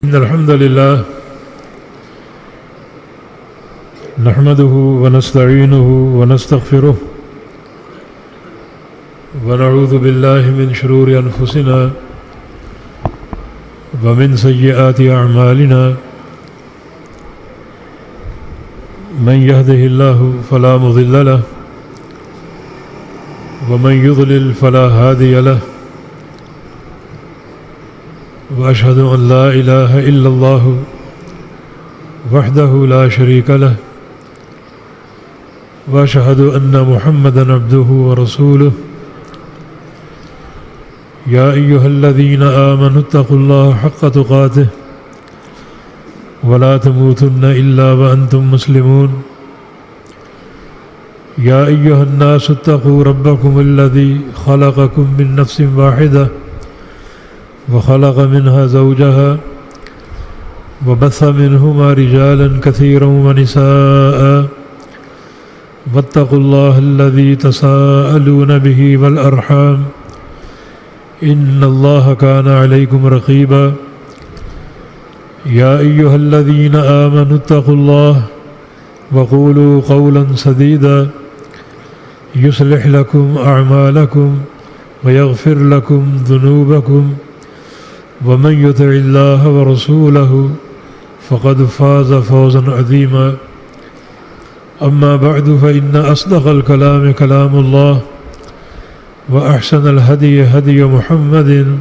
إن الحمد لله نحمده ونستعينه ونستغفره ونعوذ بالله من شرور أنفسنا ومن سيئات أعمالنا من يهده الله فلا مضل له ومن يضلل فلا هادي له وأشهد أن لا إله إلا الله وحده لا شريك له وأشهد أن محمدًا عبده ورسوله يا أيها الذين آمنوا اتقوا الله حق تقاته ولا تموتن إلا وأنتم مسلمون يا أيها الناس اتقوا ربكم الذي خلقكم من نفس واحدة وخلق منها زوجها وبث منهما رجالا كثيرا ونساء واتقوا الله الذي تساءلون به والأرحام إن الله كان عليكم رقيبا يا أيها الذين آمنوا اتقوا الله وقولوا قولا سديدا يصلح لكم أعمالكم ويغفر لكم ذنوبكم ومن يطع الله ورسوله فقد فاز فوزا عظيما أما بعد فإن أصدق الكلام كلام الله وأحسن الهدي هدي محمد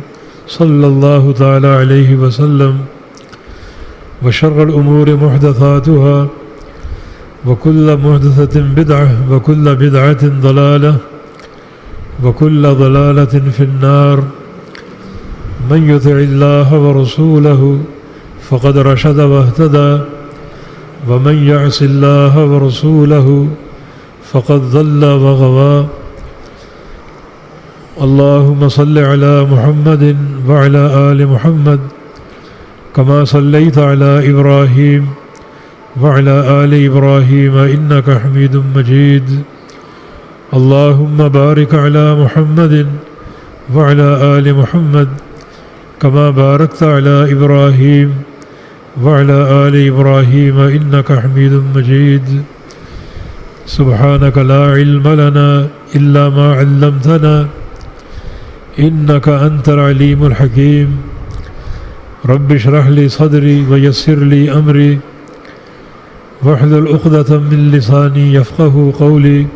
صلى الله تعالى عليه وسلم وشر الأمور محدثاتها وكل محدثة بدعة وكل بدعة ضلالة وكل ضلالة في النار من يطع الله ورسوله فقد رشد واهتدى ومن يعص الله ورسوله فقد ضل وغوى اللهم صل على محمد وعلى آل محمد كما صليت على إبراهيم وعلى آل إبراهيم إنك حميد مجيد اللهم بارك على محمد وعلى آل محمد كما باركت على إبراهيم وعلى آل إبراهيم إنك حميد مجيد سبحانك لا علم لنا إلا ما علمتنا إنك أنت العليم الحكيم رب اشرح لي صدري ويسر لي أمري واحلل عقدة من لساني يفقه قولي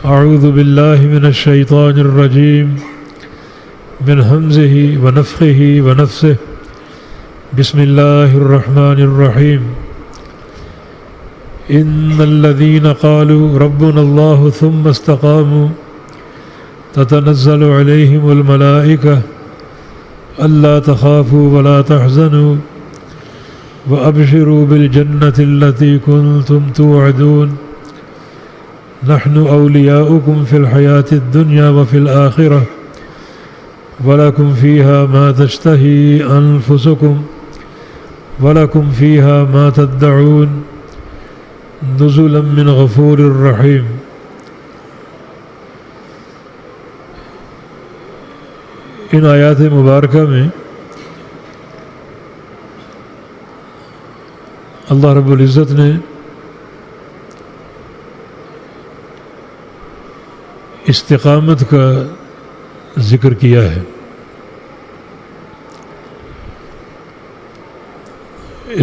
أعوذ بالله من الشيطان الرجيم من همزه ونفخه ونفسه بسم الله الرحمن الرحيم إن الذين قالوا ربنا الله ثم استقاموا تتنزل عليهم الملائكة ألا تخافوا ولا تحزنوا وأبشروا بالجنة التي كنتم توعدون نحن أولياؤكم في الحياة الدنيا وفي الآخرة ولكم فيها ما تشتهي أنفسكم ولكم فيها ما تدعون نزلا من غفور رحيم. ان آیات مبارکہ میں اللہ رب العزت نے استقامت کا ذکر کیا ہے.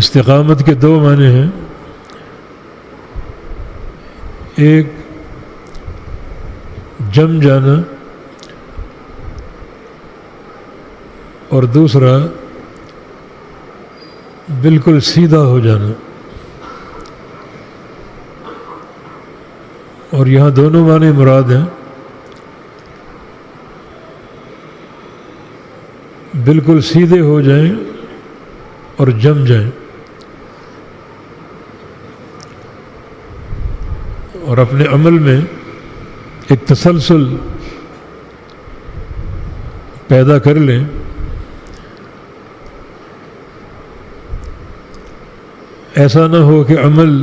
استقامت کے دو معنی ہیں. ایک جم جانا اور دوسرا بالکل سیدھا ہو جانا. اور یہاں دونوں معنی مراد ہیں. بالکل سیدھے ہو جائیں اور جم جائیں اور اپنے عمل میں ایک تسلسل پیدا کر لیں. ایسا نہ ہو کہ عمل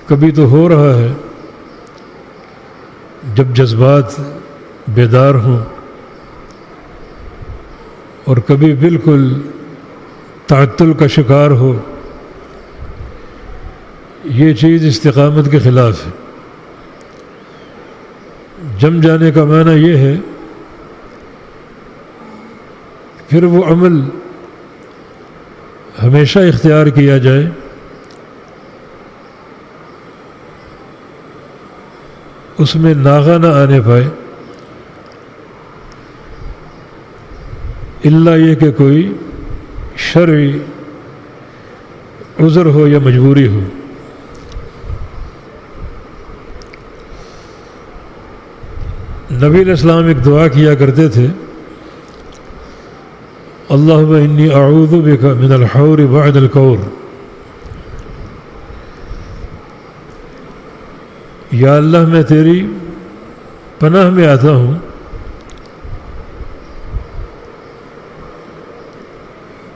کبھی تو ہو رہا ہے جب جذبات بیدار ہوں اور کبھی بالکل تعطل کا شکار ہو، یہ چیز استقامت کے خلاف ہے۔ جم جانے کا معنی یہ ہے پھر وہ عمل ہمیشہ اختیار کیا جائے، اس میں ناغہ نہ آنے پائے، الا یہ کہ کوئی شرعی عذر ہو یا مجبوری ہو۔ نبی علیہ السلام ایک دعا کیا کرتے تھے، اللہم انی اعوذ بک من الحور بعد الکور، یا اللہ میں تیری پناہ میں آتا ہوں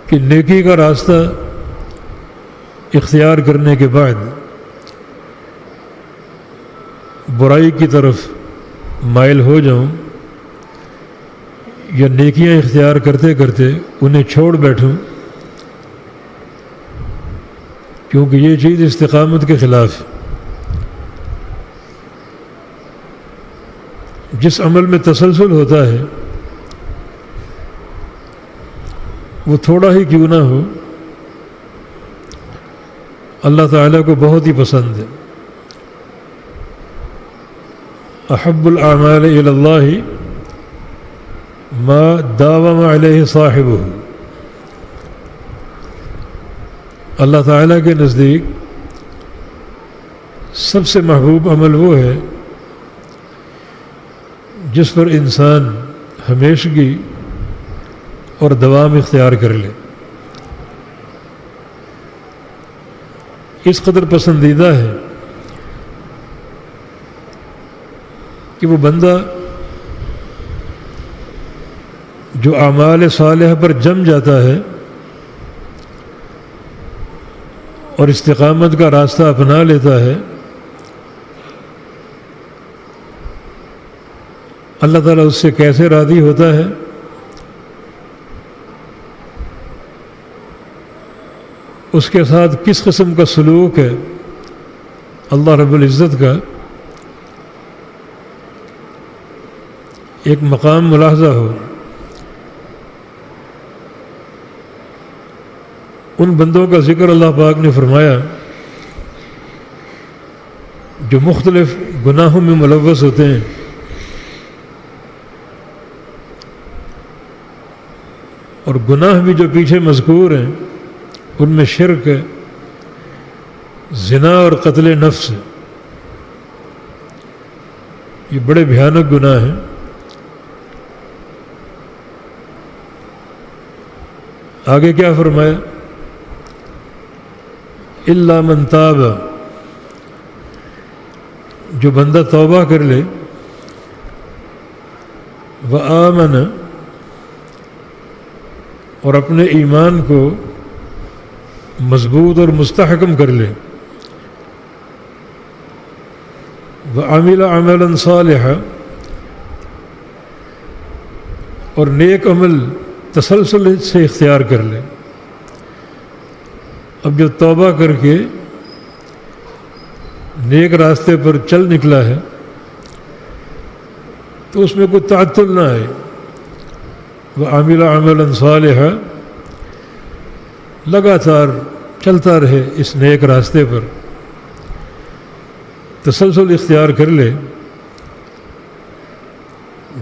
کہ نیکی کا راستہ اختیار کرنے کے بعد برائی کی طرف مائل ہو جاؤں، یا نیکیاں اختیار کرتے کرتے انہیں چھوڑ بیٹھوں، کیونکہ یہ چیز استقامت کے خلاف ہے۔ جس عمل میں تسلسل ہوتا ہے وہ تھوڑا ہی کیوں نہ ہو اللہ تعالیٰ کو بہت ہی پسند ہے۔ احب الاعمال الی اللہ ما داوم علیہ صاحبہ، اللہ تعالیٰ کے نزدیک سب سے محبوب عمل وہ ہے جس پر انسان ہمیشگی اور دوام اختیار کر لے۔ اس قدر پسندیدہ ہے کہ وہ بندہ جو اعمال صالحہ پر جم جاتا ہے اور استقامت کا راستہ اپنا لیتا ہے، اللہ تعالیٰ اس سے کیسے راضی ہوتا ہے، اس کے ساتھ کس قسم کا سلوک ہے اللہ رب العزت کا، ایک مقام ملاحظہ ہو۔ ان بندوں کا ذکر اللہ پاک نے فرمایا جو مختلف گناہوں میں ملوث ہوتے ہیں، اور گناہ بھی جو پیچھے مذکور ہیں ان میں شرک ہے، زنا اور قتل نفس ہے، یہ بڑے بھیانک گناہ ہیں۔ آگے کیا فرمایا؟ الا من تاب، جو بندہ توبہ کر لے، وآمن، اور اپنے ایمان کو مضبوط اور مستحکم کر لے، وعمل عملا صالحا، اور نیک عمل تسلسل سے اختیار کر لے۔ اب جو توبہ کر کے نیک راستے پر چل نکلا ہے تو اس میں کوئی تعطل نہ آئے، وعمل عملا صالحا، لگاتار چلتا رہے اس نیک راستے پر، تسلسل اختیار کر لے۔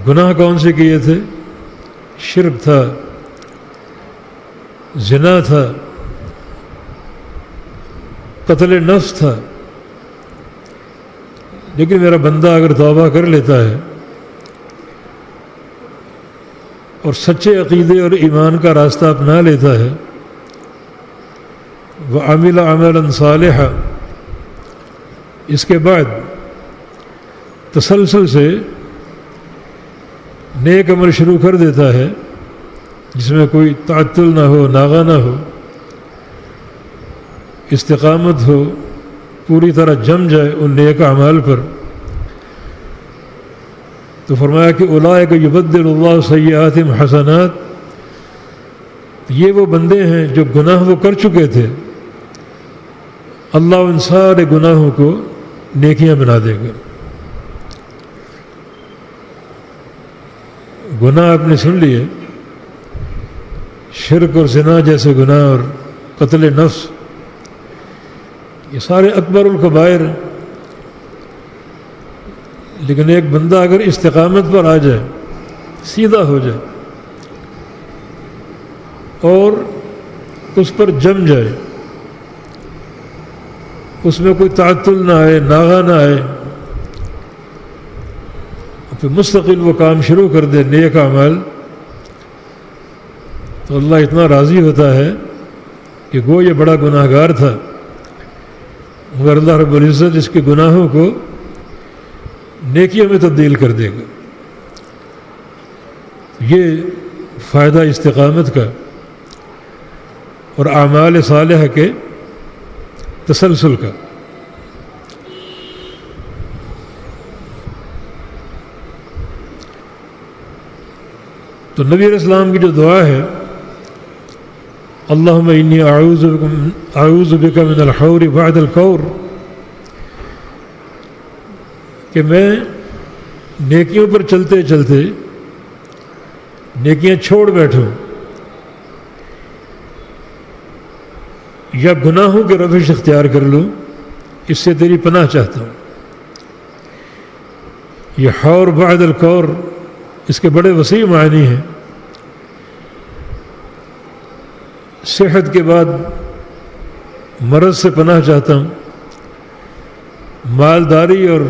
گناہ کون سے کیے تھے؟ شرک تھا، زنا تھا، قتل نفس تھا، لیکن میرا بندہ اگر توبہ کر لیتا ہے اور سچے عقیدے اور ایمان کا راستہ اپنا لیتا ہے، وعمل عملا صالحا، اس کے بعد تسلسل سے نیک عمل شروع کر دیتا ہے جس میں کوئی تعطل نہ ہو، ناغہ نہ ہو، استقامت ہو، پوری طرح جم جائے ان نیک اعمال پر، تو فرمایا کہ اولئک یبدل اللہ سیئاتہم حسنات یہ وہ بندے ہیں جو گناہ وہ کر چکے تھے، اللہ ان سارے گناہوں کو نیکیاں بنا دے گا۔ گناہ آپ نے سن لیے، شرک اور زنا جیسے گناہ اور قتل نفس، یہ سارے اکبر الکبائر، لیکن ایک بندہ اگر استقامت پر آ جائے، سیدھا ہو جائے اور اس پر جم جائے، اس میں کوئی تعطل نہ آئے، ناغہ نہ آئے، پھر مستقل وہ کام شروع کر دے نیک اعمال، تو اللہ اتنا راضی ہوتا ہے کہ گو یہ بڑا گناہ گار تھا، مگر اللہ رب العزت اس کے گناہوں کو نیکیوں میں تبدیل کر دے گا۔ یہ فائدہ استقامت کا اور اعمال صالحہ کے تسلسل کا۔ تو نبی علیہ السلام کی جو دعا ہے، اللہم انی اعوذ بک من الحور بعد الکور، کہ میں نیکیوں پر چلتے چلتے نیکیاں چھوڑ بیٹھوں یا گناہوں کے روش اختیار کر لوں، اس سے تیری پناہ چاہتا ہوں۔ یہ حور بعد الکور، اس کے بڑے وسیع معنی ہیں۔ صحت کے بعد مرض سے پناہ چاہتا ہوں، مالداری اور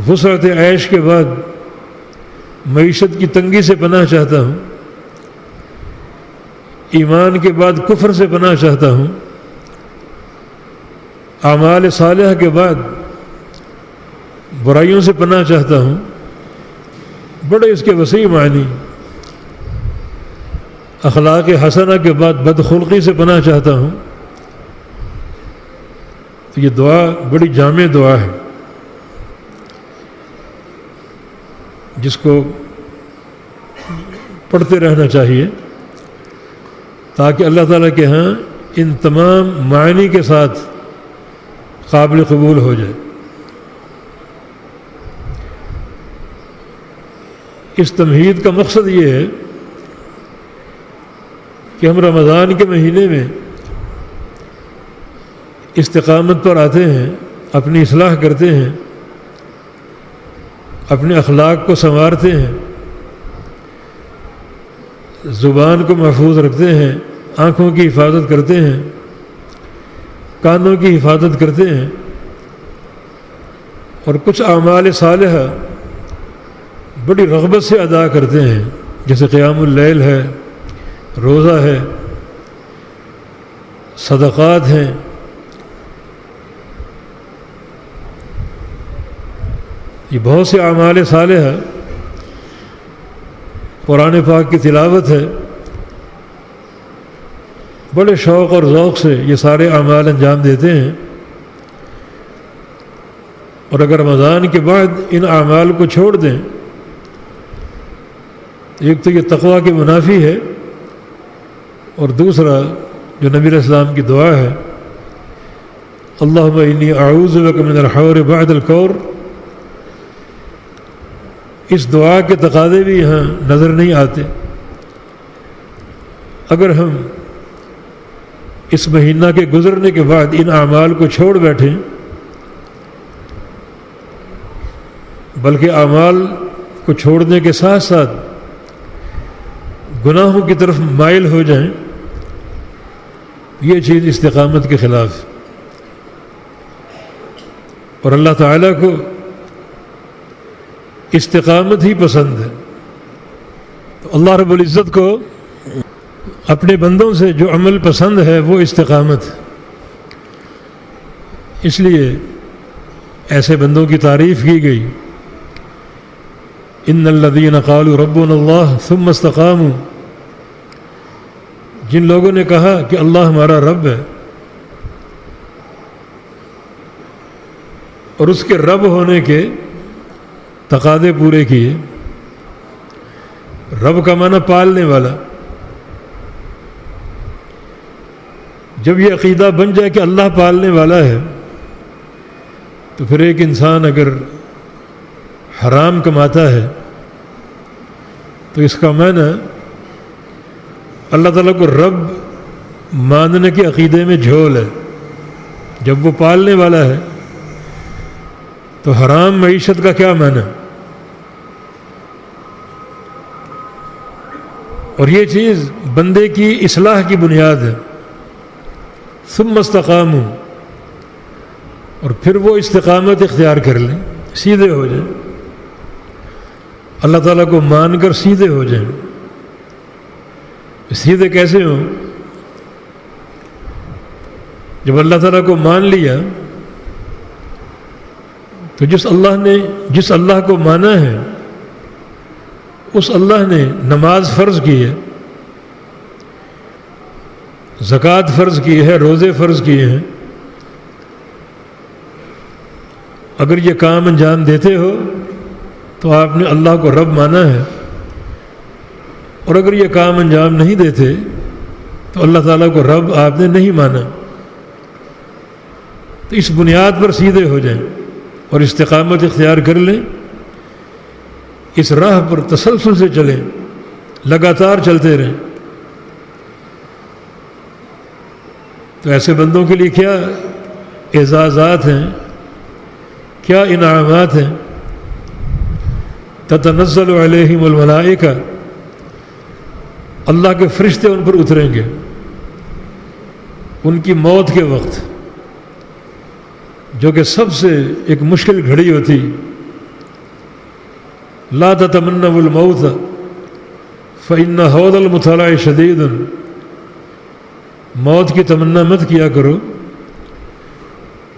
وسعت عیش کے بعد معیشت کی تنگی سے پناہ چاہتا ہوں، ایمان کے بعد کفر سے پناہ چاہتا ہوں، اعمال صالحہ کے بعد برائیوں سے پناہ چاہتا ہوں۔ بڑے اس کے وسیع معنی۔ اخلاق حسنہ کے بعد بدخلقی سے پناہ چاہتا ہوں۔ تو یہ دعا بڑی جامع دعا ہے، جس کو پڑھتے رہنا چاہیے تاکہ اللہ تعالیٰ کے ہاں ان تمام معنی کے ساتھ قابل قبول ہو جائے۔ اس تمہید کا مقصد یہ ہے کہ ہم رمضان کے مہینے میں استقامت پر آتے ہیں، اپنی اصلاح کرتے ہیں، اپنے اخلاق کو سنوارتے ہیں، زبان کو محفوظ رکھتے ہیں، آنکھوں کی حفاظت کرتے ہیں، کانوں کی حفاظت کرتے ہیں، اور کچھ اعمال صالحہ بڑی رغبت سے ادا کرتے ہیں، جیسے قیام اللیل ہے، روزہ ہے، صدقات ہیں۔ یہ بہت سے اعمال صالحہ، قرآن پاک کی تلاوت ہے، بڑے شوق اور ذوق سے یہ سارے اعمال انجام دیتے ہیں، اور اگر رمضان کے بعد ان اعمال کو چھوڑ دیں، ایک تو یہ تقویٰ کے منافی ہے، اور دوسرا جو نبی علیہ السلام کی دعا ہے، اللہم انی اعوذ بک من الحور بعد الکور، اس دعا کے تقاضے بھی یہاں نظر نہیں آتے۔ اگر ہم اس مہینہ کے گزرنے کے بعد ان اعمال کو چھوڑ بیٹھیں، بلکہ اعمال کو چھوڑنے کے ساتھ ساتھ گناہوں کی طرف مائل ہو جائیں، یہ چیز استقامت کے خلاف ہے، اور اللہ تعالیٰ کو استقامت ہی پسند ہے۔ تو اللہ رب العزت کو اپنے بندوں سے جو عمل پسند ہے وہ استقامت ہے، اس لیے ایسے بندوں کی تعریف کی گئی، ان الذین قالوا ربنا اللہ ثم استقاموا، جن لوگوں نے کہا کہ اللہ ہمارا رب ہے اور اس کے رب ہونے کے تقاضے پورے کیے۔ رب کا معنی پالنے والا، جب یہ عقیدہ بن جائے کہ اللہ پالنے والا ہے، تو پھر ایک انسان اگر حرام کماتا ہے تو اس کا معنی اللہ تعالیٰ کو رب ماننے کے عقیدے میں جھول ہے۔ جب وہ پالنے والا ہے تو حرام معیشت کا کیا معنی؟ اور یہ چیز بندے کی اصلاح کی بنیاد ہے۔ ثم استقاموا، اور پھر وہ استقامت اختیار کر لیں، سیدھے ہو جائیں، اللہ تعالیٰ کو مان کر سیدھے ہو جائیں۔ سیدھے کیسے ہوں؟ جب اللہ تعالیٰ کو مان لیا تو جس اللہ کو مانا ہے اس اللہ نے نماز فرض کی ہے، زکوٰۃ فرض کی ہے، روزے فرض کیے ہیں۔ اگر یہ کام انجام دیتے ہو تو آپ نے اللہ کو رب مانا ہے، اور اگر یہ کام انجام نہیں دیتے تو اللہ تعالیٰ کو رب آپ نے نہیں مانا۔ تو اس بنیاد پر سیدھے ہو جائیں اور استقامت اختیار کر لیں، اس راہ پر تسلسل سے چلیں، لگاتار چلتے رہیں۔ تو ایسے بندوں کے لیے کیا اعزازات ہیں، کیا انعامات ہیں۔ تتنزل علیہم الملائکہ، اللہ کے فرشتے ان پر اتریں گے ان کی موت کے وقت، جو کہ سب سے ایک مشکل گھڑی ہوتی۔ لا تتمنوا الموت فإن هول المطلع شدید، موت کی تمنا مت کیا کرو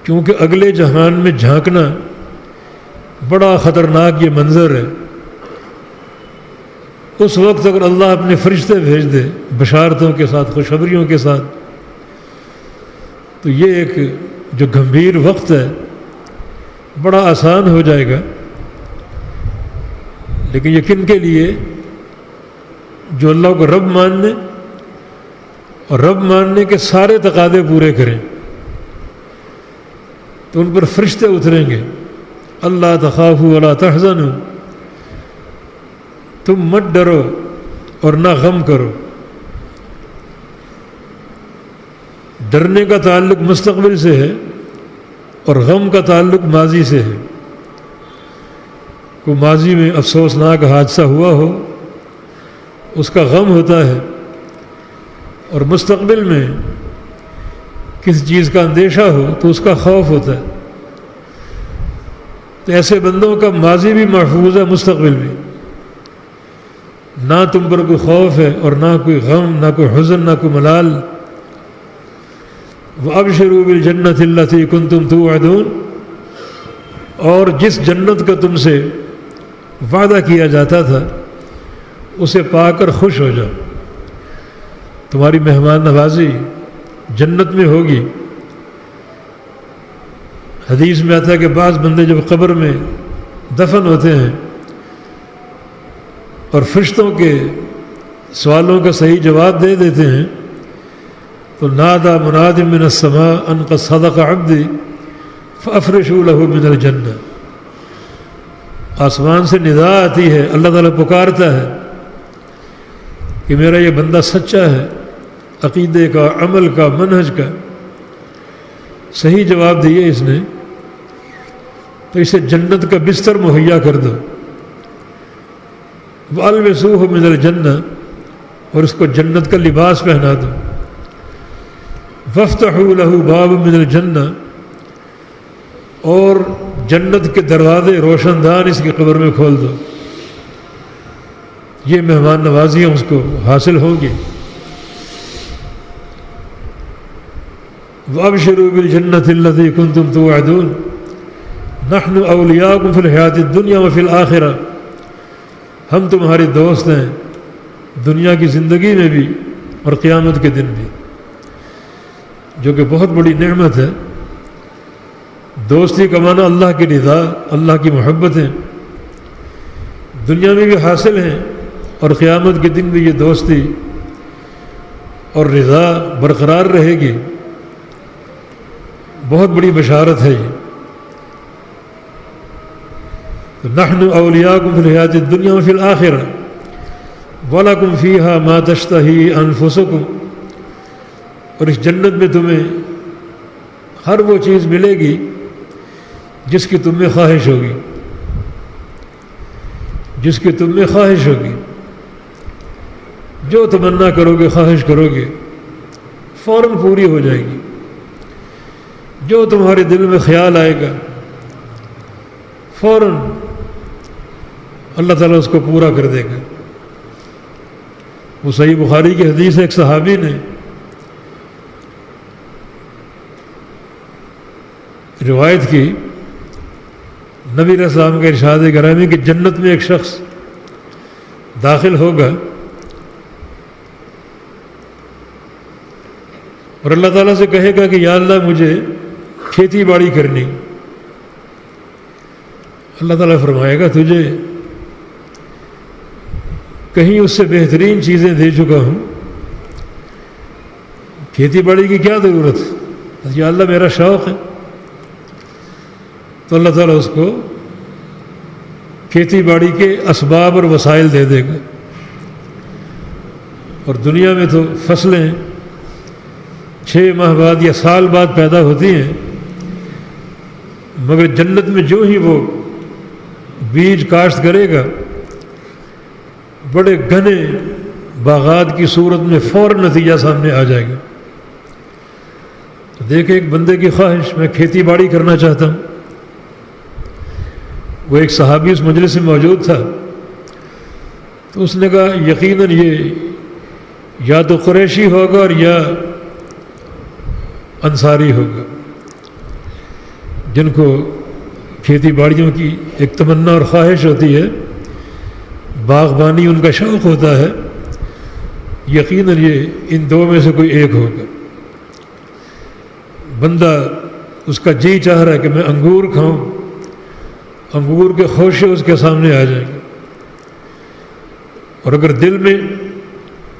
کیونکہ اگلے جہان میں جھانکنا بڑا خطرناک یہ منظر ہے۔ اس وقت اگر اللہ اپنے فرشتے بھیج دے بشارتوں کے ساتھ، خوشخبریوں کے ساتھ، تو یہ ایک جو گمبھیر وقت ہے بڑا آسان ہو جائے گا۔ لیکن یہ کن کے لیے؟ جو اللہ کو رب ماننے اور رب ماننے کے سارے تقاضے پورے کریں، تو ان پر فرشتے اتریں گے۔ اللہ تخافوا ولا تحزنوا، تم مت ڈرو اور نہ غم کرو۔ ڈرنے کا تعلق مستقبل سے ہے اور غم کا تعلق ماضی سے ہے۔ کوئی ماضی میں افسوسناک حادثہ ہوا ہو اس کا غم ہوتا ہے، اور مستقبل میں کسی چیز کا اندیشہ ہو تو اس کا خوف ہوتا ہے۔ تو ایسے بندوں کا ماضی بھی محفوظ ہے، مستقبل بھی، نہ تم پر کوئی خوف ہے اور نہ کوئی غم، نہ کوئی حزن، نہ کوئی ملال۔ وَأَبْشِرُوا بِالْجَنَّةِ الَّتِي كُنْتُمْ تُوعَدُونَ، اور جس جنت کا تم سے وعدہ کیا جاتا تھا اسے پا کر خوش ہو جاؤ۔ تمہاری مہمان نوازی جنت میں ہوگی۔ حدیث میں آتا ہے کہ بعض بندے جب قبر میں دفن ہوتے ہیں اور فرشتوں کے سوالوں کا صحیح جواب دے دیتے ہیں تو نادى مناد من السماء ان قد صدق عبدی فافرشوا له من الجنہ، آسمان سے ندا آتی ہے، اللہ تعالیٰ پکارتا ہے کہ میرا یہ بندہ سچا ہے، عقیدے کا، عمل کا، منہج کا صحیح جواب دیے اس نے، تو اسے جنت کا بستر مہیا کر دو۔ وَأَلْبِسُوهُ مِنَ الْجَنَّةِ، اور اس کو جنت کا لباس پہنا دو۔ وَافْتَحُوا لَهُ بَابًا مِنَ الْجَنَّةِ، اور جنت کے دروازے روشن دان اس کی قبر میں کھول دو۔ یہ مہمان نوازیاں اس کو حاصل ہوگی۔ وَأَبْشِرُوا بِالْجَنَّةِ الَّتِي كُنْتُمْ تُوعَدُونَ نَحْنُ أَوْلِيَاؤُكُمْ فِي الْحَيَاةِ الدُّنْيَا وَفِي الْآخِرَةِ، ہم تمہارے دوست ہیں دنیا کی زندگی میں بھی اور قیامت کے دن بھی، جو کہ بہت بڑی نعمت ہے۔ دوستی کا معنی اللہ کی رضا، اللہ کی محبتیں دنیا میں بھی حاصل ہیں اور قیامت کے دن بھی یہ دوستی اور رضا برقرار رہے گی۔ بہت بڑی بشارت ہے یہ. نحن اولیاءکم فی الحیات الدنیا وفی الآخرہ وَلَكُمْ فِيهَا مَا تَشْتَهِي أَنفُسُكُمْ. اور اس جنت میں تمہیں ہر وہ چیز ملے گی جس کی تم میں خواہش ہوگی، جس کی تم میں خواہش ہوگی. جو تمنا کرو گے، خواہش کرو گے، فوراً پوری ہو جائے گی. جو تمہارے دل میں خیال آئے گا فوراً اللہ تعالیٰ اس کو پورا کر دے گا. وہ صحیح بخاری کی حدیث ہے، ایک صحابی نے روایت کی، نبی علیہ السلام کے ارشاد گرامی کہ جنت میں ایک شخص داخل ہوگا اور اللہ تعالیٰ سے کہے گا کہ یا اللہ مجھے کھیتی باڑی کرنی. اللہ تعالیٰ فرمائے گا تجھے کہیں اس سے بہترین چیزیں دے چکا ہوں، کھیتی باڑی کی کیا ضرورت ہے؟ یا اللہ میرا شوق ہے. تو اللہ تعالیٰ اس کو کھیتی باڑی کے اسباب اور وسائل دے دے گا. اور دنیا میں تو فصلیں 6 ماہ بعد یا سال بعد پیدا ہوتی ہیں، مگر جنت میں جو ہی وہ بیج کاشت کرے گا بڑے گھنے باغات کی صورت میں فوراً نتیجہ سامنے آ جائے گا. تو دیکھیں ایک بندے کی خواہش، میں کھیتی باڑی کرنا چاہتا ہوں. وہ ایک صحابی اس مجلس میں موجود تھا، تو اس نے کہا یقیناً یہ یا تو قریشی ہوگا اور یا انصاری ہوگا، جن کو کھیتی باڑیوں کی ایک تمنا اور خواہش ہوتی ہے، باغبانی ان کا شوق ہوتا ہے. یقیناً یہ ان دو میں سے کوئی ایک ہوگا. بندہ اس کا جی چاہ رہا ہے کہ میں انگور کھاؤں، انگور کے خوشے اس کے سامنے آ جائیں گے، اور اگر دل میں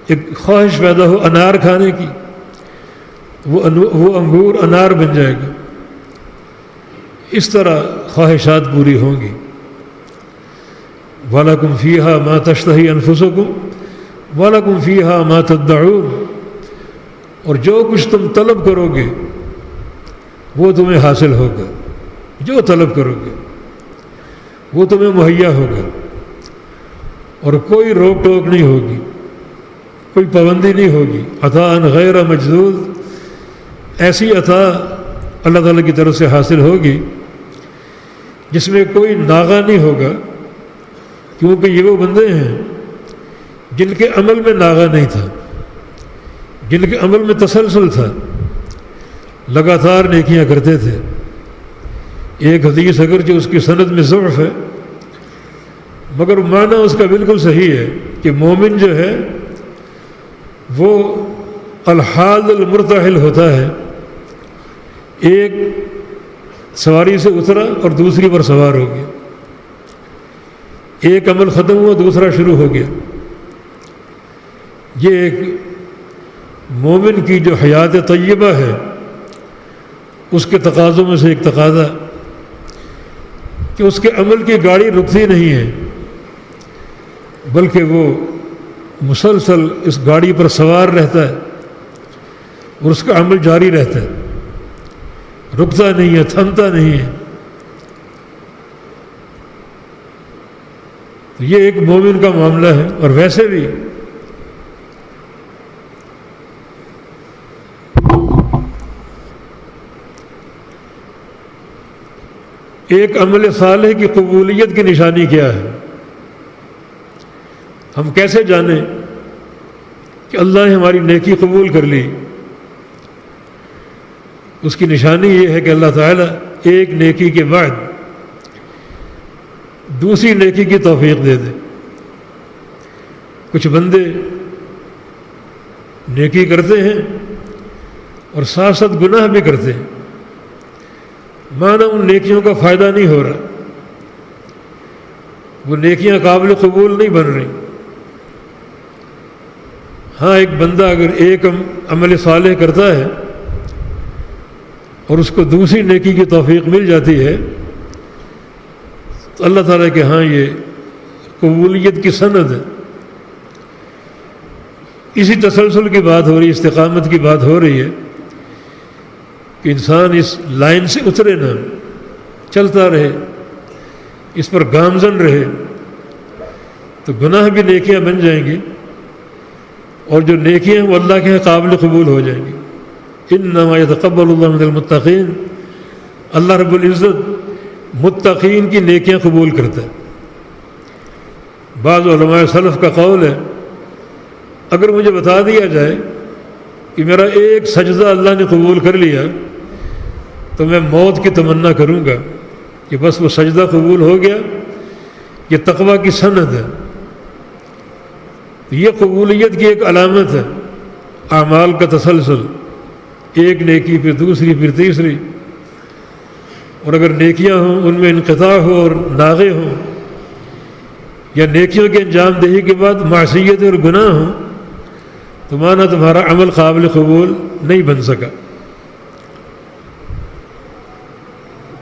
ایک خواہش پیدا ہو انار کھانے کی، وہ انگور انار بن جائے گا. اس طرح خواہشات پوری ہوں گی. وَلَكُمْ فِيهَا مَا تَشْتَهِي أَنفُسُكُمْ وَلَكُمْ فِيهَا مَا تَدَّعُونَ. اور جو کچھ تم طلب کرو گے وہ تمہیں حاصل ہوگا، جو طلب کرو گے وہ تمہیں مہیا ہوگا، اور کوئی روک ٹوک نہیں ہوگی، کوئی پابندی نہیں ہوگی. عطاء غیر مجذوذ، ایسی عطا اللہ تعالیٰ کی طرف سے حاصل ہوگی جس میں کوئی ناغہ نہیں ہوگا، کیونکہ یہ وہ بندے ہیں جن کے عمل میں ناغہ نہیں تھا، جن کے عمل میں تسلسل تھا، لگاتار نیکیاں کرتے تھے. ایک حدیث اگرچہ اس کی سند میں ضعف ہے مگر معنی اس کا بالکل صحیح ہے کہ مومن جو ہے وہ الحال المرتحل ہوتا ہے. ایک سواری سے اترا اور دوسری پر سوار ہو گیا، ایک عمل ختم ہوا دوسرا شروع ہو گیا. یہ ایک مومن کی جو حیات طیبہ ہے اس کے تقاضوں میں سے ایک تقاضا کہ اس کے عمل کی گاڑی رکتی نہیں ہے، بلکہ وہ مسلسل اس گاڑی پر سوار رہتا ہے اور اس کا عمل جاری رہتا ہے، رکتا نہیں ہے، تھمتا نہیں ہے. یہ ایک مومن کا معاملہ ہے. اور ویسے بھی ایک عمل صالح کی قبولیت کی نشانی کیا ہے؟ ہم کیسے جانیں کہ اللہ نے ہماری نیکی قبول کر لی؟ اس کی نشانی یہ ہے کہ اللہ تعالیٰ ایک نیکی کے بعد دوسری نیکی کی توفیق دے دے. کچھ بندے نیکی کرتے ہیں اور ساتھ ساتھ گناہ بھی کرتے ہیں، مانا ان نیکیوں کا فائدہ نہیں ہو رہا، وہ نیکیاں قابل قبول نہیں بن رہی. ہاں ایک بندہ اگر ایک عمل صالح کرتا ہے اور اس کو دوسری نیکی کی توفیق مل جاتی ہے تو اللہ تعالیٰ کے ہاں یہ قبولیت کی سند ہے۔ اسی تسلسل کی بات ہو رہی ہے، استقامت کی بات ہو رہی ہے کہ انسان اس لائن سے اترے نہ، چلتا رہے، اس پر گامزن رہے، تو گناہ بھی نیکیاں بن جائیں گی، اور جو نیکیاں وہ اللہ کے قابل قبول ہو جائیں گی۔ انما یتقبل اللہ من المتقین، اللہ رب العزت متقین کی نیکیاں قبول کرتا ہے۔ بعض علماء سلف کا قول ہے، اگر مجھے بتا دیا جائے کہ میرا ایک سجدہ اللہ نے قبول کر لیا تو میں موت کی تمنا کروں گا کہ بس وہ سجدہ قبول ہو گیا، یہ تقویٰ کی سند ہے، یہ قبولیت کی ایک علامت ہے، اعمال کا تسلسل، ایک نیکی پھر دوسری پھر تیسری، اور اگر نیکیاں ہوں ان میں انقطاع ہو اور ناغے ہوں، یا نیکیوں کے انجام دہی کے بعد معصیت اور گناہ ہوں، تو مانا تمہارا عمل قابل قبول نہیں بن سکا۔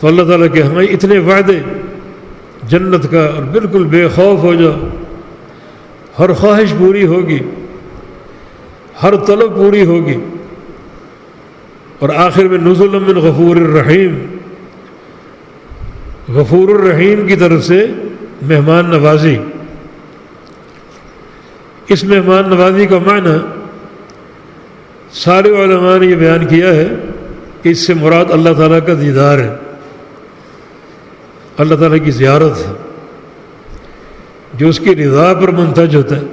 تو اللہ تعالیٰ کے ہمیں اتنے وعدے جنت کا، اور بالکل بے خوف ہو جاؤ، ہر خواہش پوری ہوگی، ہر طلب پوری ہوگی، اور آخر میں نزلا من غفور الرحیم، غفور الرحیم کی طرف سے مہمان نوازی۔ اس مہمان نوازی کا معنی سارے علماء نے یہ بیان کیا ہے کہ اس سے مراد اللہ تعالیٰ کا دیدار ہے، اللہ تعالیٰ کی زیارت ہے، جو اس کی رضا پر منتج ہوتا ہے۔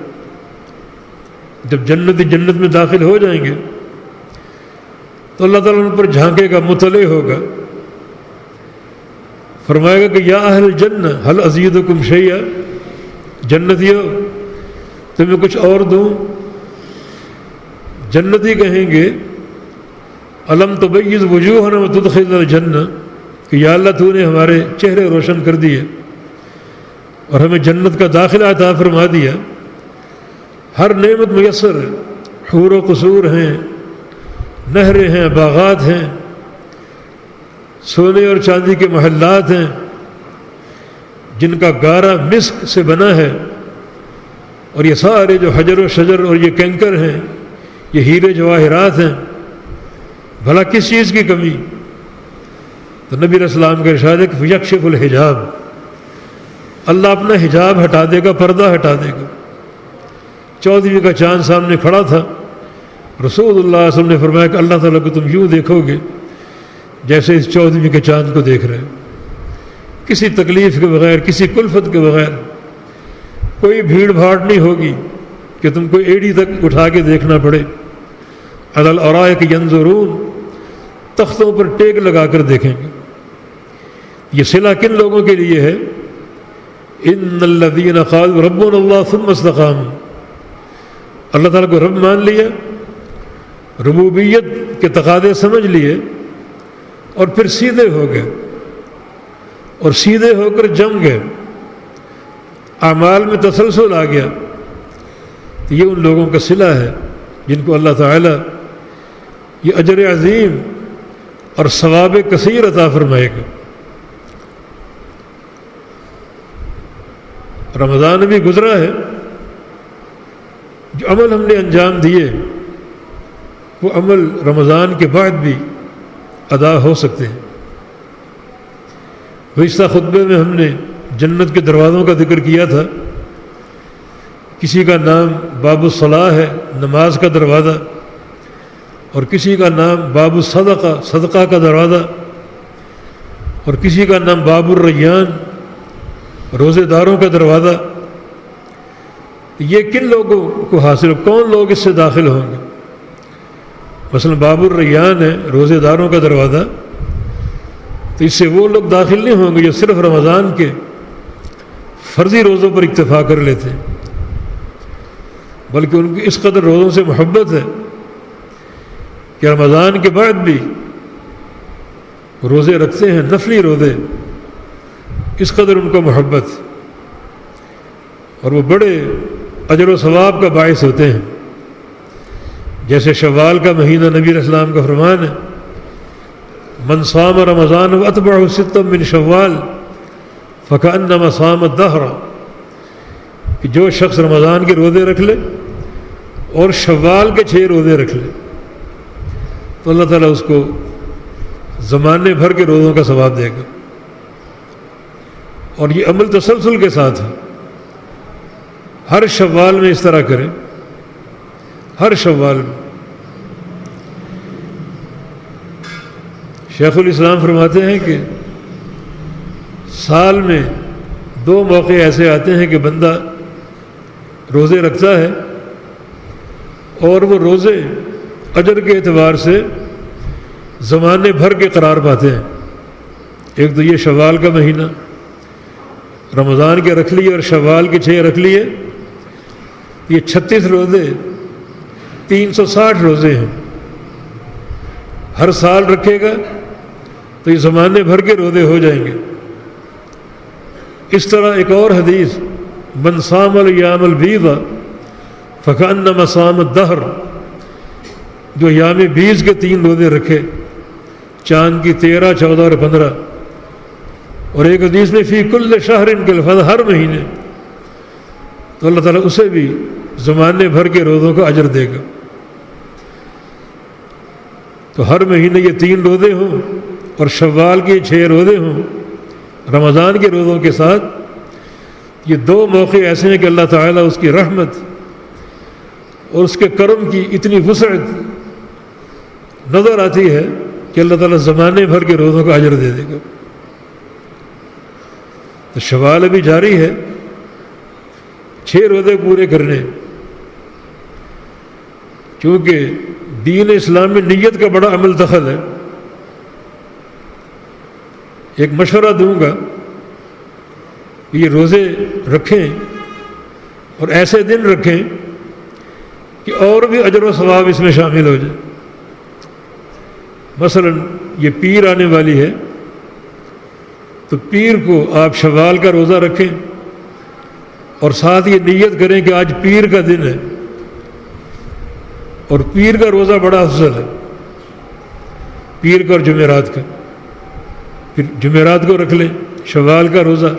جب جنت میں داخل ہو جائیں گے تو اللہ تعالیٰ ان پر جھانکے گا، مطلع ہوگا، فرمائے گا کہ یا اہل الجنہ هل ازیدکم شیئا، جنتیو تمہیں کچھ اور دوں؟ جنتی کہیں گے الم تبیض وجوہنا وتدخلنا الجنہ، کہ یا اللہ تو نے ہمارے چہرے روشن کر دیے اور ہمیں جنت کا داخلہ عطا فرما دیا، ہر نعمت میسر ہے، حور و قصور ہیں، نہریں ہیں، باغات ہیں، سونے اور چاندی کے محلات ہیں جن کا گارا مسک سے بنا ہے، اور یہ سارے جو حجر و شجر اور یہ کنکر ہیں، یہ ہیرے جواہرات ہیں، بھلا کس چیز کی کمی؟ تو نبی علیہ السلام کا ارشاد ہے کہ یکشف الحجاب، اللہ اپنا حجاب ہٹا دے گا، پردہ ہٹا دے گا۔ 14ویں کا چاند سامنے کھڑا تھا، رسول اللہ صلی اللہ علیہ وسلم نے فرمایا کہ اللہ تعالیٰ کو تم یوں دیکھو گے جیسے اس 14ویں کے چاند کو دیکھ رہے ہیں، کسی تکلیف کے بغیر، کسی کلفت کے بغیر، کوئی بھیڑ بھاڑ نہیں ہوگی کہ تم کو ایڑی تک اٹھا کے دیکھنا پڑے۔ علی الارائک ینظرون، تختوں پر ٹیک لگا کر دیکھیں گے۔ یہ صلہ کن لوگوں کے لیے ہے؟ ان الذین قالوا ربنا اللہ ثم استقاموا، اللہ تعالیٰ کو رب مان لیا، ربوبیت کے تقاضے سمجھ لیے، اور پھر سیدھے ہو گئے، اور سیدھے ہو کر جم گئے، اعمال میں تسلسل آ گیا، تو یہ ان لوگوں کا صلہ ہے جن کو اللہ تعالیٰ یہ اجر عظیم اور ثواب کثیر عطا فرمائے گا۔ رمضان بھی گزرا ہے، جو عمل ہم نے انجام دیے وہ عمل رمضان کے بعد بھی ادا ہو سکتے ہیں۔ گزشتہ خطبے میں ہم نے جنت کے دروازوں کا ذکر کیا تھا، کسی کا نام باب الصلاح ہے، نماز کا دروازہ، اور کسی کا نام باب الصدقہ، صدقہ کا دروازہ، اور کسی کا نام باب الریان، روزے داروں کا دروازہ۔ یہ کن لوگوں کو حاصل، کون لوگ اس سے داخل ہوں گے؟ مثلا باب الریان ہے، روزے داروں کا دروازہ، تو اس سے وہ لوگ داخل نہیں ہوں گے جو صرف رمضان کے فرضی روزوں پر اکتفا کر لیتے ہیں، بلکہ ان کی اس قدر روزوں سے محبت ہے کہ رمضان کے بعد بھی روزے رکھتے ہیں، نفلی روزے، اس قدر ان کو محبت، اور وہ بڑے اجر و ثواب کا باعث ہوتے ہیں۔ جیسے شوال کا مہینہ، نبی علیہ السلام کا فرمان ہے من صام رمضان واتبعه ستا من شوال فکأنما صام الدہر، کہ جو شخص رمضان کے روزے رکھ لے اور شوال کے 6 روزے رکھ لے تو اللہ تعالیٰ اس کو زمانے بھر کے روزوں کا ثواب دے گا. اور یہ عمل تسلسل کے ساتھ ہے، ہر شوال میں اس طرح کریں، ہر شوال میں. شیخ الاسلام فرماتے ہیں کہ سال میں 2 موقع ایسے آتے ہیں کہ بندہ روزے رکھتا ہے اور وہ روزے اجر کے اعتبار سے زمانے بھر کے قرار پاتے ہیں. ایک تو یہ شوال کا مہینہ، رمضان کے رکھ لیے اور شوال کے 6 رکھ لیے، یہ 36 روزے 360 روزے ہیں. ہر سال رکھے گا تو یہ زمانے بھر کے روزے ہو جائیں گے. اس طرح ایک اور حدیث، من صام الیام البیض فکأنما صام الدہر، جو ایام بیض کے 3 روزے رکھے، چاند کی 13، 14 اور 15. اور ایک حدیث میں فی کل شہر کالفضل، ہر مہینے، تو اللہ تعالیٰ اسے بھی زمانے بھر کے روزوں کا اجر دے گا. تو ہر مہینے یہ 3 روزے ہوں اور شوال کے 6 روزے ہوں رمضان کے روزوں کے ساتھ، یہ 2 موقع ایسے ہیں کہ اللہ تعالیٰ اس کی رحمت اور اس کے کرم کی اتنی وسعت نظر آتی ہے کہ اللہ تعالیٰ زمانے بھر کے روزوں کا اجر دے دے گا. تو شوال ابھی جاری ہے، 6 روزے پورے کرنے، کیونکہ دین اسلام میں نیت کا بڑا عمل دخل ہے. ایک مشورہ دوں گا کہ یہ روزے رکھیں اور ایسے دن رکھیں کہ اور بھی اجر و ثواب اس میں شامل ہو جائے. مثلا یہ پیر آنے والی ہے تو پیر کو آپ شوال کا روزہ رکھیں اور ساتھ یہ نیت کریں کہ آج پیر کا دن ہے، اور پیر کا روزہ بڑا افضل ہے، پیر کا اور جمعرات کا. پھر جمعرات کو رکھ لیں شوال کا روزہ،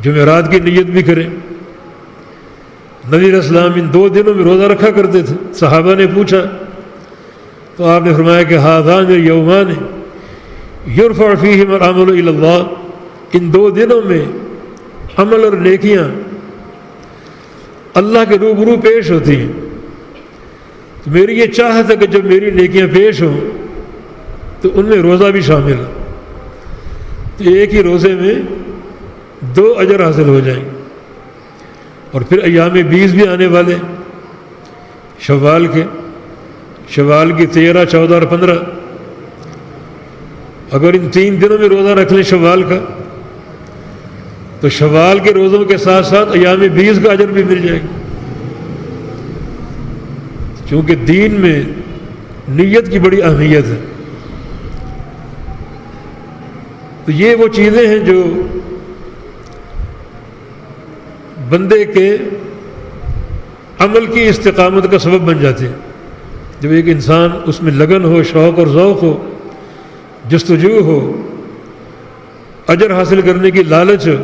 جمعرات کی نیت بھی کریں. نبی علیہ السلام ان 2 دنوں میں روزہ رکھا کرتے تھے. صحابہ نے پوچھا تو آپ نے فرمایا کہ ہذان یومان یرفع فیہما العمل الی اللہ، ان 2 دنوں میں عمل اور نیکیاں اللہ کے روبرو پیش ہوتی ہیں. تو میری یہ چاہت ہے کہ جب میری نیکیاں پیش ہوں تو ان میں روزہ بھی شامل ہے، تو ایک ہی روزے میں 2 اجر حاصل ہو جائیں گے. اور پھر ایام بیض بھی آنے والے شوال کی 13، 14 اور 15. اگر ان 3 دنوں میں روزہ رکھ لیں شوال کا تو شوال کے روزوں کے ساتھ ساتھ ایام بیض کا اجر بھی مل جائے گا. چونکہ دین میں نیت کی بڑی اہمیت ہے. تو یہ وہ چیزیں ہیں جو بندے کے عمل کی استقامت کا سبب بن جاتے ہیں. جب ایک انسان اس میں لگن ہو، شوق اور ذوق ہو، جستجو ہو، اجر حاصل کرنے کی لالچ ہو،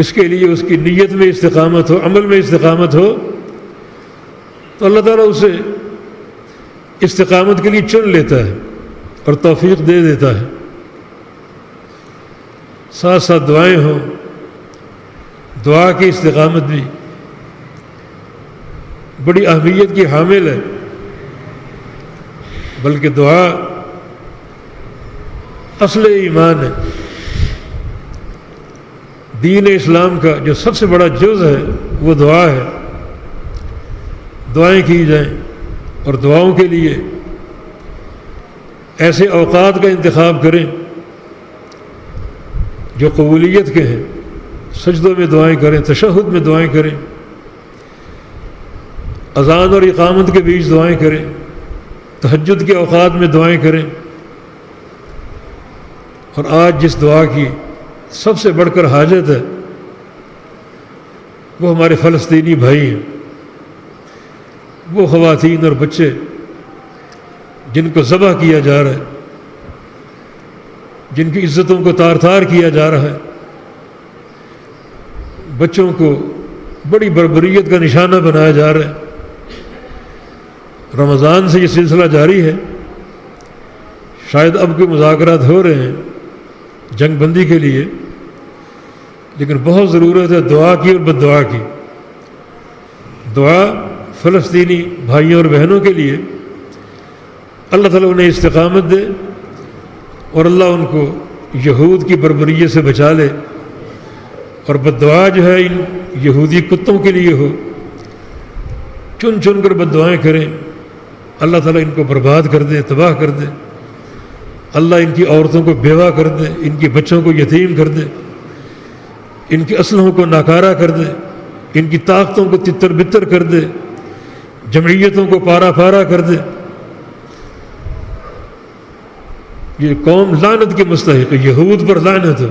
اس کے لیے اس کی نیت میں استقامت ہو، عمل میں استقامت ہو، تو اللہ تعالیٰ اسے استقامت کے لیے چن لیتا ہے اور توفیق دے دیتا ہے. ساتھ ساتھ دعائیں ہوں، دعا کی استقامت بھی بڑی اہمیت کی حامل ہے. بلکہ دعا اصل ایمان ہے. دین اسلام کا جو سب سے بڑا جز ہے وہ دعا ہے. دعائیں کی جائیں اور دعاؤں کے لیے ایسے اوقات کا انتخاب کریں جو قبولیت کے ہیں. سجدوں میں دعائیں کریں، تشہد میں دعائیں کریں، اذان اور اقامت کے بیچ دعائیں کریں، تہجد کے اوقات میں دعائیں کریں. اور آج جس دعا کی سب سے بڑھ کر حاجت ہے وہ ہمارے فلسطینی بھائی ہیں، وہ خواتین اور بچے جن کو ذبح کیا جا رہا ہے، جن کی عزتوں کو تار تار کیا جا رہا ہے، بچوں کو بڑی بربریت کا نشانہ بنایا جا رہا ہے۔ رمضان سے یہ سلسلہ جاری ہے، شاید اب کے مذاکرات ہو رہے ہیں جنگ بندی کے لیے، لیکن بہت ضرورت ہے دعا کی اور بد دعا کی۔ دعا فلسطینی بھائیوں اور بہنوں کے لیے، اللہ تعالیٰ انہیں استقامت دے اور اللہ ان کو یہود کی بربریت سے بچا لے، اور بد دعا جو ہے ان یہودی کتوں کے لیے ہو، چن چن کر بد دعائیں کریں، اللہ تعالیٰ ان کو برباد کر دے، تباہ کر دے، اللہ ان کی عورتوں کو بیوہ کر دے، ان کے بچوں کو یتیم کر دے، ان کی اسلحوں کو ناکارہ کر دے، ان کی طاقتوں کو تتر بتر کر دے، جمعیتوں کو پارا پارا کر دے۔ یہ قوم لعنت کی مستحق ہے، یہود پر لعنت ہے،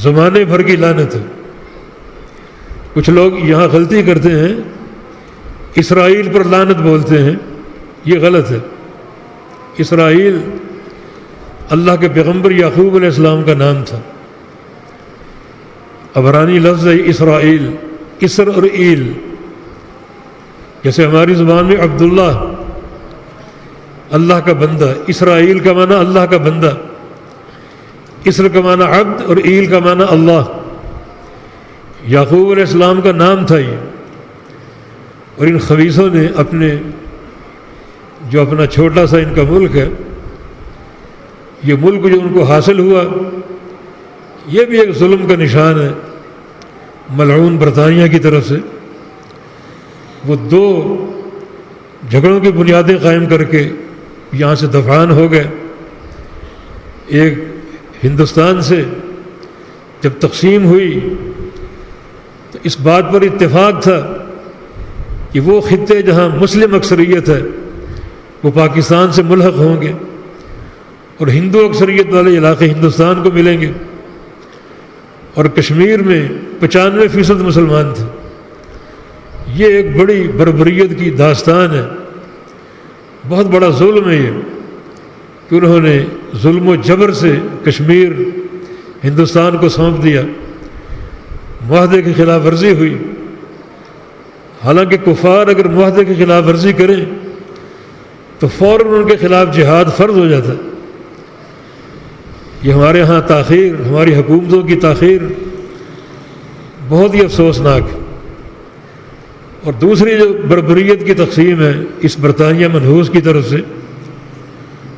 زمانے بھر کی لعنت ہے۔ کچھ لوگ یہاں غلطی کرتے ہیں، اسرائیل پر لعنت بولتے ہیں، یہ غلط ہے۔ اسرائیل اللہ کے پیغمبر یعقوب علیہ السلام کا نام تھا، عبرانی لفظ ہے اسرائیل، اسر اور ایل، جیسے ہماری زبان میں عبداللہ اللہ کا بندہ، اسرائیل کا معنی اللہ کا بندہ، اسر کا معنی عبد اور ایل کا معنی اللہ۔ یعقوب علیہ السلام کا نام تھا یہ، اور ان خبیثوں نے اپنا چھوٹا سا ان کا ملک ہے، یہ ملک جو ان کو حاصل ہوا، یہ بھی ایک ظلم کا نشان ہے ملعون برطانیہ کی طرف سے۔ وہ دو جھگڑوں کی بنیادیں قائم کر کے یہاں سے دفعان ہو گئے۔ ایک ہندوستان سے جب تقسیم ہوئی تو اس بات پر اتفاق تھا کہ وہ خطے جہاں مسلم اکثریت ہے وہ پاکستان سے ملحق ہوں گے، اور ہندو اکثریت والے علاقے ہندوستان کو ملیں گے، اور کشمیر میں 95% مسلمان تھے۔ یہ ایک بڑی بربریت کی داستان ہے، بہت بڑا ظلم ہے یہ کہ انہوں نے ظلم و جبر سے کشمیر ہندوستان کو سونپ دیا، معاہدے کی خلاف ورزی ہوئی۔ حالانکہ کفار اگر معاہدے کی خلاف ورزی کریں تو فوراً ان کے خلاف جہاد فرض ہو جاتا ہے۔ یہ ہمارے ہاں تاخیر، ہماری حکومتوں کی تاخیر بہت ہی افسوسناک ہے۔ اور دوسری جو بربریت کی تقسیم ہے اس برطانیہ منحوس کی طرف سے،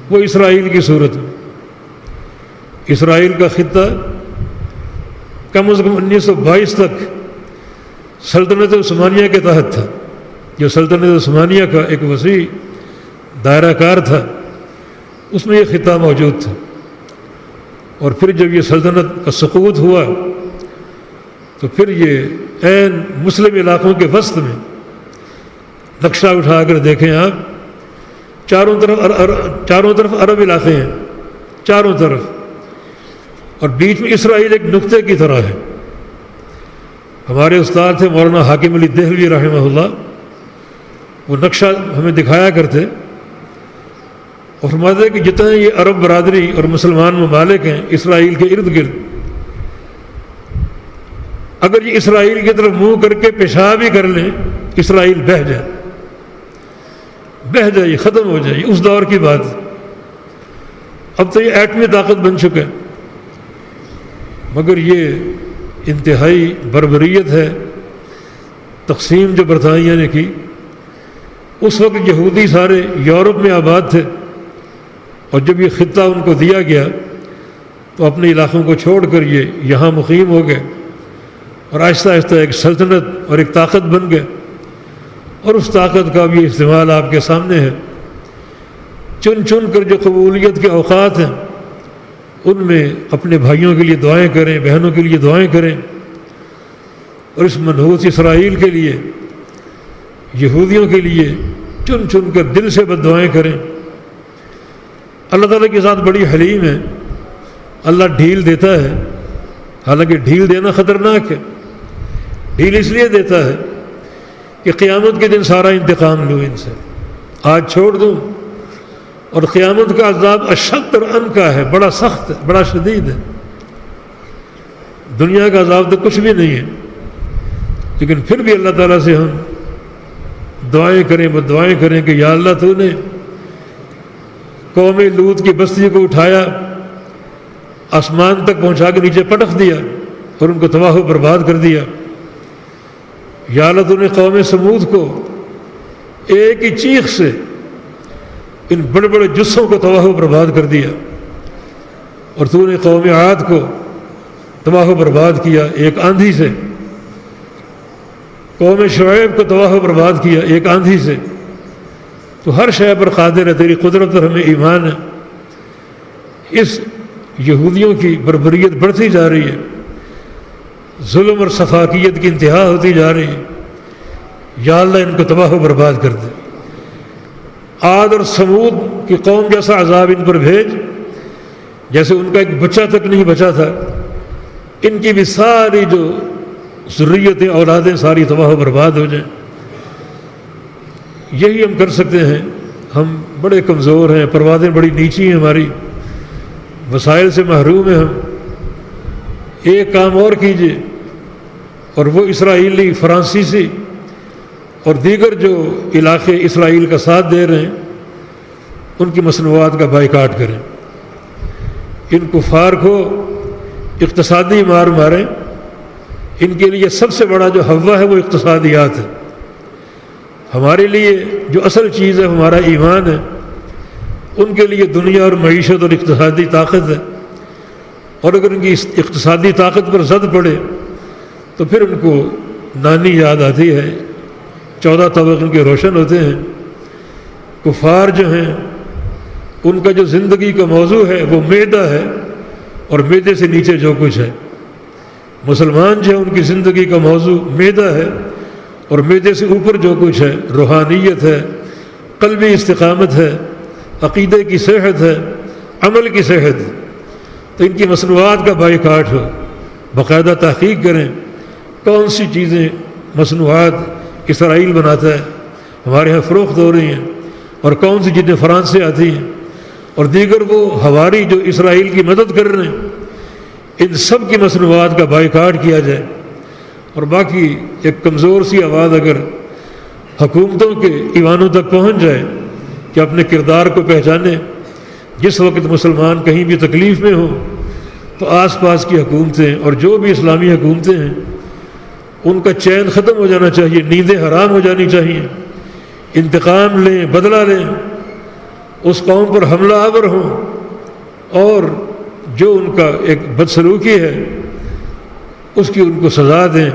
وہ اسرائیل کی صورت میں۔ اسرائیل کا خطہ کم از کم 1922 تک سلطنت عثمانیہ کے تحت تھا، جو سلطنت عثمانیہ کا ایک وسیع دائرہ کار تھا، اس میں یہ خطہ موجود تھا۔ اور پھر جب یہ سلطنت کا سقوط ہوا تو پھر یہ عین مسلم علاقوں کے وسط میں، نقشہ اٹھا کر دیکھیں آپ، چاروں طرف عرب علاقے ہیں، چاروں طرف، اور بیچ میں اسرائیل ایک نقطے کی طرح ہے۔ ہمارے استاد تھے مولانا حاکم علی دہلوی رحمہ اللہ، وہ نقشہ ہمیں دکھایا کرتے اور فرماتے کہ جتنے یہ عرب برادری اور مسلمان ممالک ہیں اسرائیل کے ارد گرد، اگر یہ اسرائیل کی طرف منہ کر کے پیشاب ہی کر لیں، اسرائیل بہہ جائے، ختم ہو جائے۔ اس دور کی بات، اب تو یہ ایٹمی طاقت بن چکا ہے، مگر یہ انتہائی بربریت ہے تقسیم جو برطانیہ نے کی۔ اس وقت یہودی سارے یورپ میں آباد تھے، اور جب یہ خطہ ان کو دیا گیا تو اپنے علاقوں کو چھوڑ کر یہ یہاں مقیم ہو گئے، اور آہستہ آہستہ ایک سلطنت اور ایک طاقت بن گئے۔ اور اس طاقت کا بھی استعمال آپ کے سامنے ہے، چن چن کر جو قبولیت کے اوقات ہیں ان میں اپنے بھائیوں کے لیے دعائیں کریں، بہنوں کے لیے دعائیں کریں، اور اس منحوس اسرائیل کے لیے، یہودیوں کے لیے چن چن کر دل سے بد دعائیں کریں۔ اللہ تعالیٰ کے ساتھ بڑی حلیم ہے، اللہ ڈھیل دیتا ہے، حالانکہ ڈھیل دینا خطرناک ہے۔ ڈھیل اس لیے دیتا ہے کہ قیامت کے دن سارا انتقام لوں ان سے، آج چھوڑ دوں اور قیامت کا عذاب اشد اور انکا ہے، بڑا سخت ہے، بڑا شدید ہے۔ دنیا کا عذاب تو کچھ بھی نہیں ہے، لیکن پھر بھی اللہ تعالیٰ سے ہم دعائیں کریں، بدعائیں کریں کہ یا اللہ تو نے قوم لوط کی بستی کو اٹھایا، آسمان تک پہنچا کے نیچے پٹک دیا اور ان کو تباہ و برباد کر دیا۔ یا اللہ تو نے قوم سمود کو ایک ہی چیخ سے ان بڑے بڑے جسوں کو تباہ و برباد کر دیا، اور تو نے قوم عاد کو تباہ و برباد کیا ایک آندھی سے، قوم شعیب کو تباہ و برباد کیا ایک آندھی سے۔ تو ہر شے پر قادر ہے، تیری قدرت پر ہمیں ایمان ہے۔ اس یہودیوں کی بربریت بڑھتی جا رہی ہے، ظلم اور سفاکیت کی انتہا ہوتی جا رہی ہے، یا اللہ ان کو تباہ و برباد کر دے۔ عاد اور سمود کی قوم جیسا عذاب ان پر بھیج جیسے ان کا ایک بچہ تک نہیں بچا تھا، ان کی بھی ساری جو ذریتیں اولادیں ساری تباہ و برباد ہو جائیں۔ یہی ہم کر سکتے ہیں۔ ہم بڑے کمزور ہیں، پروازیں بڑی نیچی ہیں، ہماری وسائل سے محروم ہیں ہم۔ ایک کام اور کیجیے، اور وہ اسرائیلی، فرانسیسی اور دیگر جو علاقے اسرائیل کا ساتھ دے رہے ہیں ان کی مصنوعات کا بائیکاٹ کریں، ان کفار کو اقتصادی مار ماریں۔ ان کے لیے سب سے بڑا جو ہوا ہے وہ اقتصادیات ہے۔ ہمارے لیے جو اصل چیز ہے ہمارا ایمان ہے، ان کے لیے دنیا اور معیشت اور اقتصادی طاقت ہے، اور اگر ان کی اقتصادی طاقت پر زد پڑے تو پھر ان کو نانی یاد آتی ہے، 14 طبق ان کے روشن ہوتے ہیں۔ کفار جو ہیں ان کا جو زندگی کا موضوع ہے وہ معدہ ہے، اور معدے سے نیچے جو کچھ ہے۔ مسلمان جو ہے ان کی زندگی کا موضوع معدہ ہے، اور معدے سے اوپر جو کچھ ہے روحانیت ہے، قلبی استقامت ہے، عقیدے کی صحت ہے، عمل کی صحت ہے۔ تو ان کی مصنوعات کا بائیکاٹ ہو، باقاعدہ تحقیق کریں کون سی چیزیں مصنوعات اسرائیل بناتا ہے ہمارے یہاں فروخت ہو رہی ہیں، اور کون سی چیزیں فرانس سے آتی ہیں، اور دیگر وہ ہواری جو اسرائیل کی مدد کر رہے ہیں، ان سب کی مصنوعات کا بائیکاٹ کیا جائے۔ اور باقی ایک کمزور سی آواز اگر حکومتوں کے ایوانوں تک پہنچ جائے کہ اپنے کردار کو پہچانے، جس وقت مسلمان کہیں بھی تکلیف میں ہوں تو آس پاس کی حکومتیں اور جو بھی اسلامی حکومتیں ہیں ان کا چین ختم ہو جانا چاہیے، نیندیں حرام ہو جانی چاہیے، انتقام لیں، بدلہ لیں، اس قوم پر حملہ آور ہوں، اور جو ان کا ایک بدسلوکی ہے اس کی ان کو سزا دیں۔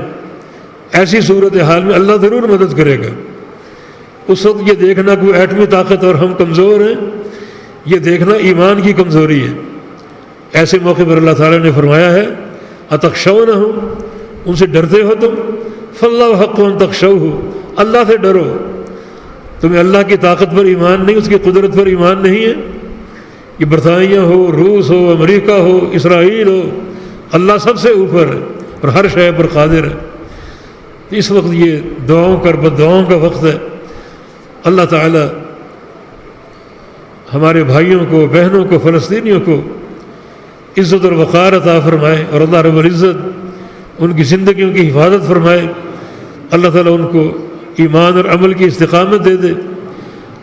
ایسی صورتحال میں اللہ ضرور مدد کرے گا۔ اس وقت یہ دیکھنا کوئی ایٹمی طاقت اور ہم کمزور ہیں، یہ دیکھنا ایمان کی کمزوری ہے۔ ایسے موقع پر اللہ تعالیٰ نے فرمایا ہے اتخشونہم، ان سے ڈرتے ہو تم، فاللہ حق ان تخشوہ، اللہ سے ڈرو۔ تمہیں اللہ کی طاقت پر ایمان نہیں، اس کی قدرت پر ایمان نہیں ہے؟ یہ برطانیہ ہو، روس ہو، امریکہ ہو، اسرائیل ہو، اللہ سب سے اوپر ہے اور ہر شے پر قادر ہے۔ اس وقت یہ دعاؤں کا، بددعاؤں کا وقت ہے۔ اللہ تعالی ہمارے بھائیوں کو، بہنوں کو، فلسطینیوں کو عزت اور وقار عطا فرمائے، اور اللہ رب العزت ان کی زندگیوں کی حفاظت فرمائے۔ اللہ تعالیٰ ان کو ایمان اور عمل کی استقامت دے دے،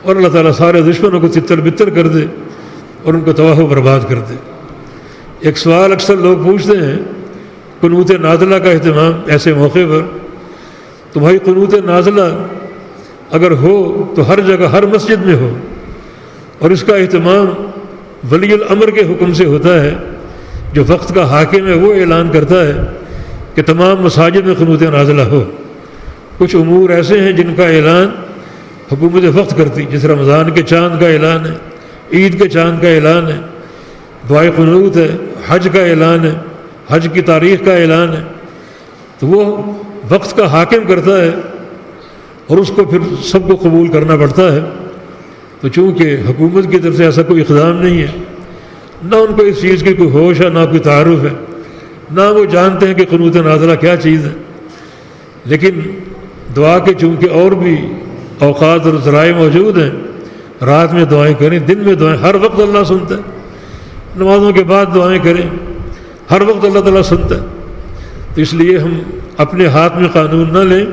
اور اللہ تعالیٰ سارے دشمنوں کو تتر بتر کر دے اور ان کو تباہ و برباد کر دے۔ ایک سوال اکثر لوگ پوچھتے ہیں قنوت نازلہ کا اہتمام ایسے موقع پر، تو بھائی قنوت نازلہ اگر ہو تو ہر جگہ، ہر مسجد میں ہو، اور اس کا اہتمام ولی الامر کے حکم سے ہوتا ہے۔ جو وقت کا حاکم ہے وہ اعلان کرتا ہے کہ تمام مساجد میں قنوت نازلہ ہو۔ کچھ امور ایسے ہیں جن کا اعلان حکومت وقت کرتی، جس رمضان کے چاند کا اعلان ہے، عید کے چاند کا اعلان ہے، دعائے قنوت ہے، حج کا اعلان ہے، حج کی تاریخ کا اعلان ہے، تو وہ وقت کا حاکم کرتا ہے اور اس کو پھر سب کو قبول کرنا پڑتا ہے۔ تو چونکہ حکومت کی طرف سے ایسا کوئی اقدام نہیں ہے، نہ ان کو اس چیز کی کوئی ہوش ہے، نہ کوئی تعارف ہے، نہ وہ جانتے ہیں کہ قنوت نازلہ کیا چیز ہے، لیکن دعا کے چونکہ اور بھی اوقات اور ذرائع موجود ہیں، رات میں دعائیں کریں، دن میں دعائیں، ہر وقت اللہ سنتا ہے. نمازوں کے بعد دعائیں کریں، ہر وقت اللہ تعالیٰ سنتا ہے. تو اس لیے ہم اپنے ہاتھ میں قانون نہ لیں.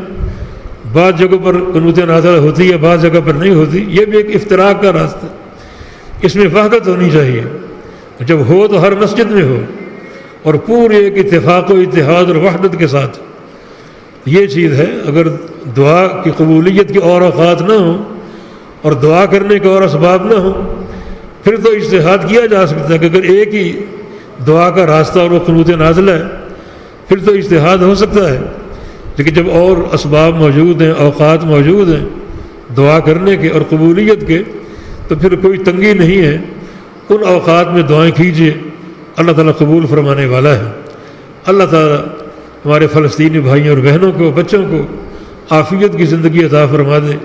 بعض جگہوں پر قنوت نازلہ ہوتی ہے، بعض جگہ پر نہیں ہوتی، یہ بھی ایک افتراق کا راستہ. اس میں وحدت ہونی چاہیے. جب ہو تو ہر مسجد میں ہو اور پورے ایک اتفاق و اتحاد اور وحدت کے ساتھ. یہ چیز ہے. اگر دعا کی قبولیت کے اور اوقات نہ ہوں اور دعا کرنے کے اور اسباب نہ ہوں، پھر تو اجتہاد کیا جا سکتا ہے کہ اگر ایک ہی دعا کا راستہ اور وہ قنوت نازلہ ہے پھر تو اجتہاد ہو سکتا ہے. لیکن جب اور اسباب موجود ہیں، اوقات موجود ہیں دعا کرنے کے اور قبولیت کے، تو پھر کوئی تنگی نہیں ہے. ان اوقات میں دعائیں کیجیے، اللہ تعالیٰ قبول فرمانے والا ہے. اللہ تعالیٰ ہمارے فلسطینی بھائیوں اور بہنوں کو، بچوں کو عافیت کی زندگی عطا فرما دے،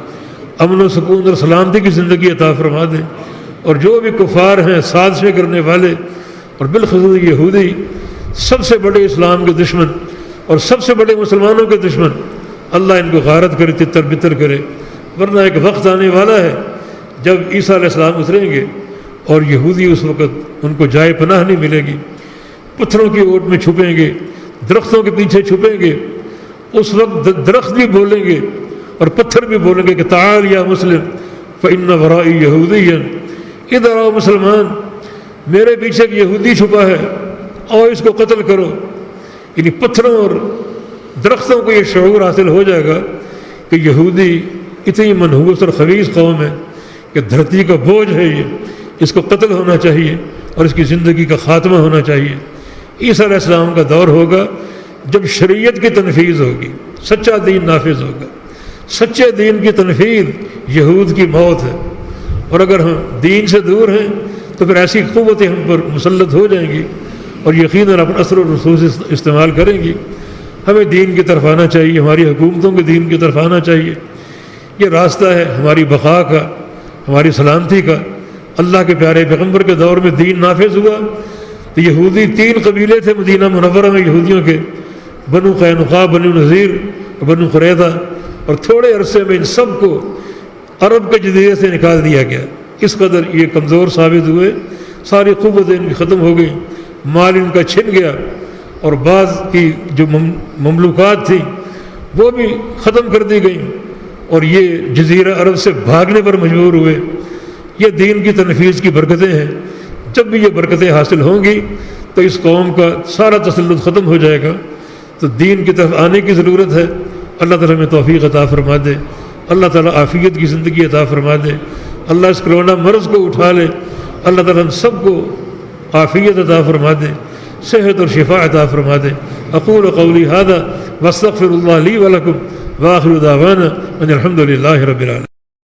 امن و سکون اور سلامتی کی زندگی عطا فرما دے. اور جو بھی کفار ہیں، سازشیں کرنے والے اور بالخصوص یہودی، سب سے بڑے اسلام کے دشمن اور سب سے بڑے مسلمانوں کے دشمن، اللہ ان کو غارت کرے، تتر بتر کرے. ورنہ ایک وقت آنے والا ہے جب عیسیٰ علیہ السلام اتریں گے اور یہودی اس وقت ان کو جائے پناہ نہیں ملے گی. پتھروں کی اوٹ میں چھپیں گے، درختوں کے پیچھے چھپیں گے. اس وقت درخت بھی بولیں گے اور پتھر بھی بولیں گے کہ تعال یا مسلم فإن ورائی یہودی، ادھر آؤ مسلمان، میرے پیچھے ایک یہودی چھپا ہے، اور اس کو قتل کرو. یعنی پتھروں اور درختوں کو یہ شعور حاصل ہو جائے گا کہ یہودی اتنی منحوس اور خبیث قوم ہے کہ دھرتی کا بوجھ ہے، یہ اس کو قتل ہونا چاہیے اور اس کی زندگی کا خاتمہ ہونا چاہیے. عیسیٰ علیہ السلام کا دور ہوگا جب شریعت کی تنفیذ ہوگی، سچا دین نافذ ہوگا. سچے دین کی تنفیذ یہود کی موت ہے. اور اگر ہم دین سے دور ہیں تو پھر ایسی قوتیں ہم پر مسلط ہو جائیں گی اور یقیناً اپنا اثر و رسوخ استعمال کریں گی. ہمیں دین کی طرف آنا چاہیے، ہماری حکومتوں کے دین کی طرف آنا چاہیے. یہ راستہ ہے ہماری بقا کا، ہماری سلامتی کا. اللہ کے پیارے پیغمبر کے دور میں دین نافذ ہوا تو یہودی 3 قبیلے تھے مدینہ منورہ میں یہودیوں کے، بنو قینقاع، بنو نذیر، بنو قریظہ. اور تھوڑے عرصے میں ان سب کو عرب کے جزیرے سے نکال دیا گیا. اس قدر یہ کمزور ثابت ہوئے، ساری قوتیں ان کی ختم ہو گئیں، مال ان کا چھن گیا، اور بعض کی جو مملوکات تھیں وہ بھی ختم کر دی گئیں، اور یہ جزیرہ عرب سے بھاگنے پر مجبور ہوئے. یہ دین کی تنفیذ کی برکتیں ہیں. جب بھی یہ برکتیں حاصل ہوں گی تو اس قوم کا سارا تسلط ختم ہو جائے گا. تو دین کی طرف آنے کی ضرورت ہے. اللہ تعالیٰ ہمیں توفیق عطا فرما دے. اللہ تعالیٰ عافیت کی زندگی عطا فرما دے. اللہ اس کرونا مرض کو اٹھا لے. اللہ تعالیٰ ہم سب کو عافیت عطا فرما دے، صحت اور شفا عطا فرما دے. اقول قولی ھذا واستغفر اللہ لی ولکم وآخر دعوانا ان الحمد للہ رب العالمین.